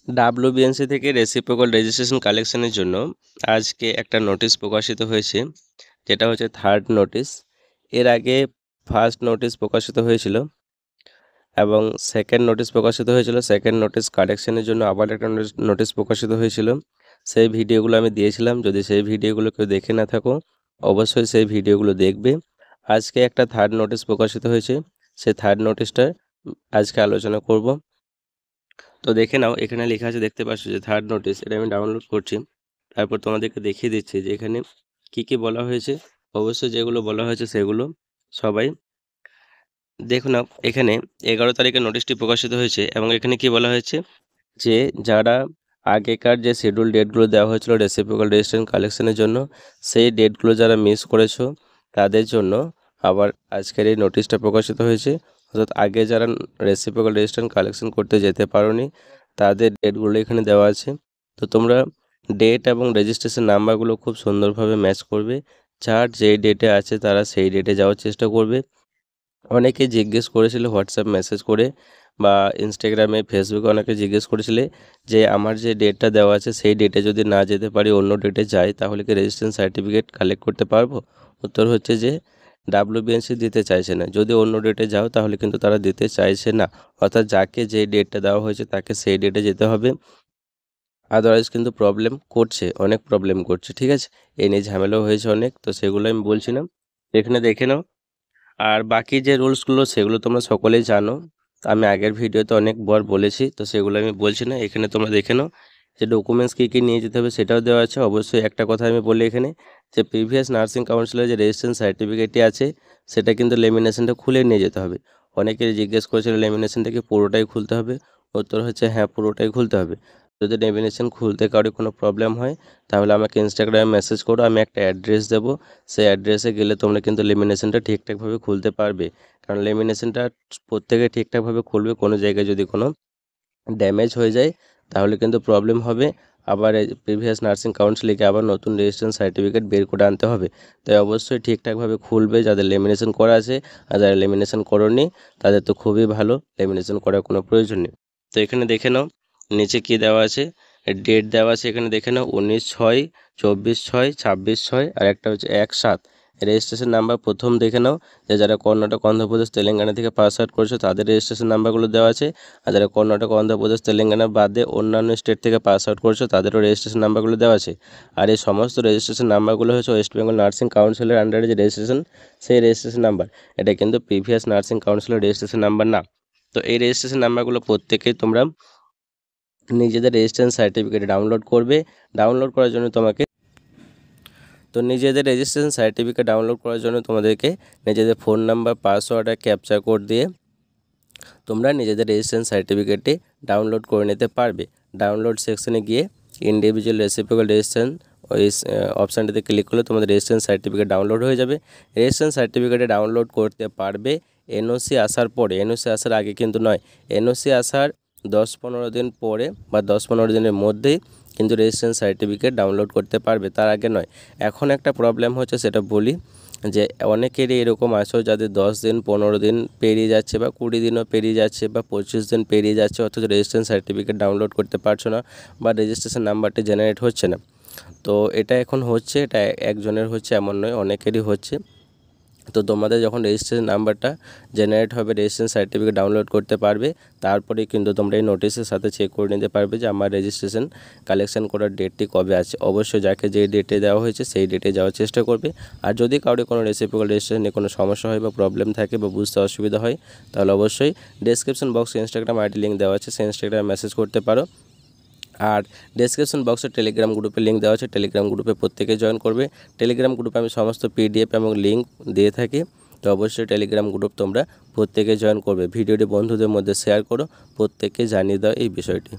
WBNC থেকে reciprocal registration কালেকশনের জন্য আজকে একটা নোটিশ প্রকাশিত হয়েছে, যেটা হচ্ছে থার্ড নোটিশ। এর আগে ফার্স্ট নোটিশ প্রকাশিত হয়েছিল এবং সেকেন্ড নোটিশ প্রকাশিত হয়েছিল। সেকেন্ড নোটিশ কারেকশনের জন্য আবার একটা নোটিশ প্রকাশিত হয়েছিল। সেই ভিডিওগুলো আমি দিয়েছিলাম। যদি সেই ভিডিওগুলো কেউ দেখে না থাকো, অবশ্যই সেই ভিডিওগুলো দেখবে। আজকে একটা থার্ড নোটিশ প্রকাশিত হয়েছে, সেই থার্ড নোটিশটা আজকে আলোচনা করব। তো দেখে নাও, এখানে লেখা আছে, দেখতে পাচ্ছ যে থার্ড নোটিশ। এটা আমি ডাউনলোড করছি, তারপর তোমাদেরকে দেখিয়ে দিচ্ছি যে এখানে কি কি বলা হয়েছে। অবশ্যই যেগুলো বলা হয়েছে সেগুলো সবাই দেখো নাও। এখানে 11 তারিখে নোটিশটি প্রকাশিত হয়েছে এবং এখানে কি বলা হয়েছে যে যারা আগেকার যে শিডিউল ডেটগুলো দেওয়া হয়েছিল রেসিপ্রোকাল রেজিস্ট্রেশন কালেকশনের জন্য, সেই ডেটগুলো যারা মিস করেছো তাদের জন্য আবার আজকের এই নোটিশটা প্রকাশিত হয়েছে। অর্থাৎ আগে যারা রেসিপ্রোকাল রেজিস্ট্রেশন কালেকশন করতে যেতে পারোনি, তাদের ডেটগুলো এখানে দেওয়া আছে। তো তোমরা ডেট এবং রেজিস্ট্রেশন নাম্বারগুলো খুব সুন্দরভাবে ম্যাচ করবে। যার যেই ডেটে আছে তারা সেই ডেটে যাওয়ার চেষ্টা করবে। অনেকে জিজ্ঞেস করেছিল হোয়াটসঅ্যাপ মেসেজ করে বা ইনস্টাগ্রামে, ফেসবুকে অনেকে জিজ্ঞেস করেছিলে যে আমার যে ডেটটা দেওয়া আছে সেই ডেটে যদি না যেতে পারি, অন্য ডেটে যাই, তাহলে কি রেজিস্ট্রেশন সার্টিফিকেট কালেক্ট করতে পারবো? উত্তর হচ্ছে যে ডাব্লিউবিএনসি দিতে চাইছে না। যদি অন্য ডেটে যাও তাহলে কিন্তু তারা দিতে চাইছে না। অর্থাৎ যাকে যে ডেটটা দেওয়া হয়েছে তাকে সেই ডেটে যেতে হবে। আদারওয়াইজ কিন্তু প্রবলেম করছে, অনেক প্রবলেম করছে, ঠিক আছে? এ নিয়ে ঝামেলাও হয়েছে অনেক, তো সেগুলো আমি বলছি না, এখানে দেখে নাও। আর বাকি যে রুলসগুলো সেগুলো তোমরা সকলেই জানো, আমি আগের ভিডিওতে অনেকবার বলেছি, তো সেগুলো আমি বলছি না, এখানে তোমরা দেখে নাও। যে ডকুমেন্টস কী কী নিয়ে যেতে হবে সেটাও দেওয়া আছে। অবশ্যই একটা কথা আমি বলি এখানে, যে প্রিভিয়াস নার্সিং কাউন্সিলের যে রেজিস্ট্রেশন সার্টিফিকেটটি আছে সেটা কিন্তু লেমিনেশনটা খুলে নিয়ে যেতে হবে। অনেকে জিজ্ঞেস করেছিল লেমিনেশনটা কি পুরোটাই খুলতে হবে? উত্তর হচ্ছে হ্যাঁ, পুরোটাই খুলতে হবে। যদি লেমিনেশন খুলতে কারো কোনো প্রবলেম হয় তাহলে আমাকে ইনস্টাগ্রামে মেসেজ করো, আমি একটা অ্যাড্রেস দেবো। সেই অ্যাড্রেসে গেলে তোমরা কিন্তু লেমিনেশনটা ঠিকঠাকভাবে খুলতে পারবে। কারণ লেমিনেশনটা প্রত্যেকে ঠিকঠাকভাবে খুলবে। কোনো জায়গায় যদি কোনো ড্যামেজ হয়ে যায় তাহলে কিন্তু প্রবলেম হবে। আবার এই প্রিভিয়াস নার্সিং কাউন্সিলকে আবার নতুন রেজিস্ট্রেশন সার্টিফিকেট বের করে আনতে হবে। তাই অবশ্যই ঠিকঠাকভাবে খুলবে যাদের লেমিনেশন করা আছে। আর যারা লেমিনেশন করোনি তাদের তো খুবই ভালো, লেমিনেশন করার কোনো প্রয়োজন নেই। তো এখানে দেখে নাও নিচে কি দেওয়া আছে, ডেট দেওয়া আছে এখানে দেখে নাও, 19/6, 24/6, 26/6 আর একটা হচ্ছে 1/7। রেজিস্ট্রেশন নাম্বার প্রথম দেখে নাও, যে যারা কর্ণাটক, অন্ধ্রপ্রদেশ, তেলেঙ্গানা থেকে পাস আউট করেছে তাদের রেজিস্ট্রেশন নাম্বারগুলো দেওয়া আছে। আর যারা কর্ণাটক, অন্ধ্রপ্রদেশ, তেলেঙ্গানা বাদে অন্যান্য স্টেট থেকে পাস আউট করেছে তাদেরও রেজিস্ট্রেশন নাম্বারগুলো দেওয়া আছে। আর এই সমস্ত রেজিস্ট্রেশন নাম্বারগুলো হচ্ছে ওয়েস্ট বেঙ্গল নার্সিং কাউন্সিলের আন্ডারে যে রেজিস্ট্রেশন, সেই রেজিস্ট্রেশন নাম্বার। এটা কিন্তু প্রিভিয়াস নার্সিং কাউন্সিলের রেজিস্ট্রেশন নাম্বার না। তো এই রেজিস্ট্রেশন নাম্বারগুলো প্রত্যেকেই তোমরা নিজেদের রেজিস্ট্রেশন সার্টিফিকেট ডাউনলোড করবে। ডাউনলোড করার জন্য তোমাকে নিজেদের রেজিস্ট্রেশন সার্টিফিকেট ডাউনলোড করার জন্য তোমাদেরকে নিজেদের ফোন নাম্বার, পাসওয়ার্ড আর ক্যাপচা কোড দিয়ে তোমরা নিজেদের রেজিস্ট্রেশন সার্টিফিকেটটি ডাউনলোড করে নিতে পারবে। ডাউনলোড সেকশনে গিয়ে ইন্ডিভিজুয়াল রেসিপ্রোকাল রেজিস্ট্রেশন ওই অপশানটিতে ক্লিক করলে তোমাদের রেজিস্ট্রেশন সার্টিফিকেট ডাউনলোড হয়ে যাবে। রেজিস্ট্রেশন সার্টিফিকেটে ডাউনলোড করতে পারবে এনওসি আসার পরে, এনওসি আসার আগে কিন্তু নয়। এনওসি আসার 10-15 দিন পরে বা 10-15 দিনের মধ্যেই কিন্তু রেজিস্ট্রেশন সার্টিফিকেট ডাউনলোড করতে পারবে, তার আগে নয়। এখন একটা প্রবলেম হচ্ছে, সেটা বলি, যে অনেকেরই এরকম আছো যাদের 10 দিন, 15 দিন পেরিয়ে যাচ্ছে বা 20 দিনও পেরিয়ে যাচ্ছে বা 25 দিন পেরিয়ে যাচ্ছে, অথচ রেজিস্ট্রেশন সার্টিফিকেট ডাউনলোড করতে পারছো না বা রেজিস্ট্রেশন নাম্বারটি জেনারেট হচ্ছে না। তো এটা এখন হচ্ছে, এটা একজনের হচ্ছে এমন নয়, অনেকেরই হচ্ছে। তো তোমাদের যখন রেজিস্ট্রেশন নাম্বারটা জেনারেট হবে, রেজিস্ট্রেশন সার্টিফিকেট ডাউনলোড করতে পারবে, তারপরেই কিন্তু তোমরা এই নোটিশের সাথে চেক করে নিতে পারবে যে আমার রেজিস্ট্রেশন কালেকশন করার ডেটটি কবে আছে। অবশ্যই যাকে যে ডেটে দেওয়া হয়েছে সেই ডেটে যাওয়ার চেষ্টা করবে। আর যদি কারো কোনো রেসিপ্রোকাল রেজিস্ট্রেশনে কোনো সমস্যা হয় বা প্রবলেম থাকে বা বুঝতে অসুবিধা হয়, তাহলে অবশ্যই ডেসক্রিপশন বক্সে ইনস্টাগ্রাম আইডি লিঙ্ক দেওয়া আছে, সেই ইনস্টাগ্রামে মেসেজ করতে পারো। আর ডেসক্রিপশন বক্সে টেলিগ্রাম গ্রুপের লিঙ্ক দেওয়া আছে, টেলিগ্রাম গ্রুপে প্রত্যেকে জয়েন করবে। টেলিগ্রাম গ্রুপে আমি সমস্ত পিডিএফ এবং লিঙ্ক দিয়ে থাকি, তো অবশ্যই টেলিগ্রাম গ্রুপ তোমরা প্রত্যেকে জয়েন করবে। ভিডিওটি বন্ধুদের মধ্যে শেয়ার করো, প্রত্যেককে জানিয়ে দাও এই বিষয়টি।